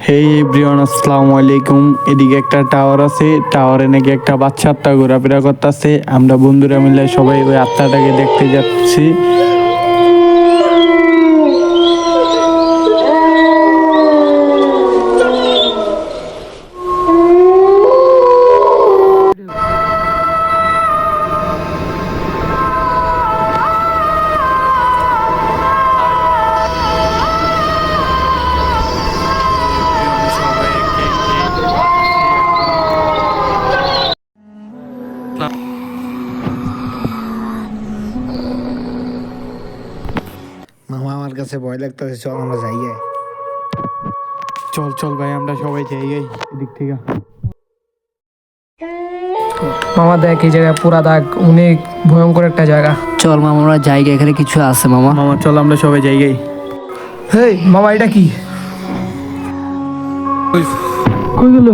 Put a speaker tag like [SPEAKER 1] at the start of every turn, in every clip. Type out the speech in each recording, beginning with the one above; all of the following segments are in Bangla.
[SPEAKER 1] হেই এভরিওয়ান, আসসালামু আলাইকুম। এদিকে একটা টাওয়ার আছে, টাওয়ারে নাকি একটা বাচ্চা আত্মা ঘোরাফেরা করতেছে। আমরা বন্ধুরা মিলে সবাই ওই আত্মাটাকে দেখতে যাচ্ছি।
[SPEAKER 2] মামা আমার কাছে ভয় লাগতেছে, চল আমরা যাই গে।
[SPEAKER 1] চল চল ভাই, আমরা সবাই যাই এদিক থেকে।
[SPEAKER 3] মামা দেখ, এই জায়গায় পুরা দাগ, অনেক ভয়ঙ্কর একটা জায়গা।
[SPEAKER 4] চল মামা আমরা জায়গা, এখানে কিছু আছে মামা।
[SPEAKER 1] মামা চল আমরা সবাই যাই।
[SPEAKER 3] হেই মামা, এটা কি? কই গেল?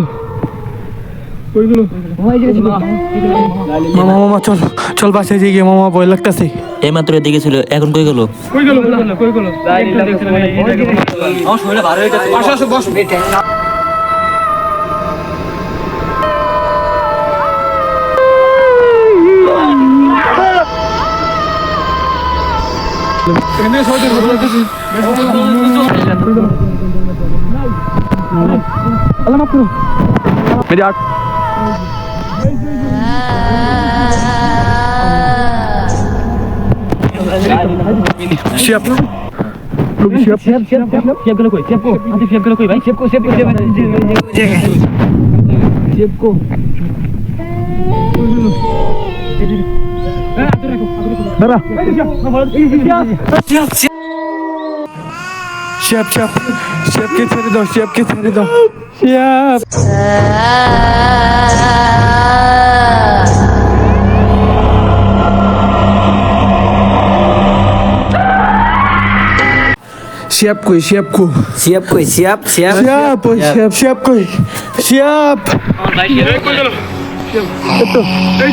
[SPEAKER 1] মামা মামা চল চল, বাসায় যাই গিয়ে। মামা ভয় লাগতেছে।
[SPEAKER 5] এই মাত্র এদিকে ছিল, এখন কই গেল?
[SPEAKER 1] শেফকে ছেড়ে দাও, শেফকে ছেড়ে দাও। শেফ কই? শেফ কই?
[SPEAKER 4] শিয়াব কই? শিয়াব শিয়াব
[SPEAKER 1] শেফ ওই শেফ কই? শেফ
[SPEAKER 5] এই